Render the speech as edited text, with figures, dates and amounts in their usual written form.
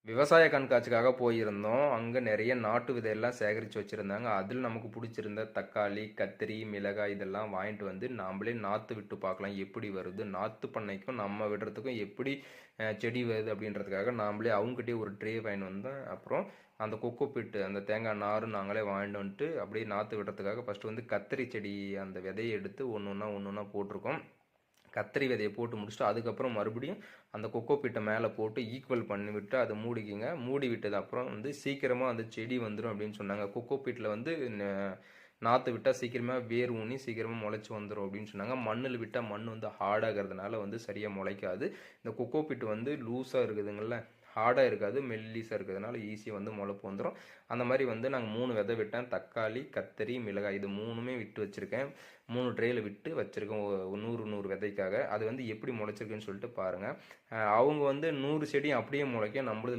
விவசாய கண்காட்சிக்காக போயிருந்தோம். அங்க நெறைய நாட்டு விதையெல்லாம் சேகரிச்சு வச்சிருந்தாங்க. அதில நமக்கு புடிச்சிருந்த தக்காளி, கத்திரி, மிளகாய் இதெல்லாம் வாங்கிட்டு வந்து நாம்பளே நாத்து விட்டு பார்க்கலாம். எப்படி வருது? நாத்து பண்ணைக்கும் நம்ம விடுறதுக்கும் எப்படி செடி வருது அப்படின்றதுக்காக நாம்பளே அவங்ககிட்டயே ஒரு ட்ரே வாங்கின்னு வந்தேன். அப்புறம் அந்த கொக்கோ பீட் அந்த தேங்காய் நாரும் நாங்களே வாங்கிட்டு வந்துட்டு அப்படியே நாத்து விடுறதுக்காக ஃபர்ஸ்ட் வந்து கத்திரி செடி அந்த விதைய எடுத்து ஒண்ணு ஒண்ணா போட்டிருக்கோம். கத்திரி விதைய போட்டு முடிச்சுட்டு அதுக்கப்புறம் மறுபடியும் அந்த கொக்கோ பீட்டை மேலே போட்டு ஈக்குவல் பண்ணி விட்டு அதை மூடிக்கிங்க. மூடி விட்டது அப்புறம் வந்து சீக்கிரமாக அந்த செடி வந்துடும் அப்படின்னு சொன்னாங்க. கொக்கோ பீட்டில் வந்து நாற்று விட்டால் சீக்கிரமாக வேர் ஊனி சீக்கிரமாக முளைச்சி வந்துடும் அப்படின்னு சொன்னாங்க. மண்ணில் விட்டால் மண் வந்து ஹார்டாகிறதுனால வந்து சரியாக முளைக்காது. இந்த கொக்கோ பீட்டு வந்து லூஸாக இருக்குதுங்கள, ஹார்டாக இருக்காது, மெல்லிஸாக இருக்கிறதுனால ஈஸியாக வந்து முளைப்பு வந்துடும். அந்த மாதிரி வந்து நாங்கள் 3 விதை விட்டேன். தக்காளி, கத்தரி, மிளகாய் இது 3மே விட்டு வச்சுருக்கேன். 3 ட்ரேயில் விட்டு வச்சுருக்கேன் 100 விதைக்காக. அது வந்து எப்படி முளைச்சிருக்குன்னு சொல்லிட்டு பாருங்கள். அவங்க வந்து 100 செடியும் அப்படியே முளைக்க, நம்மளது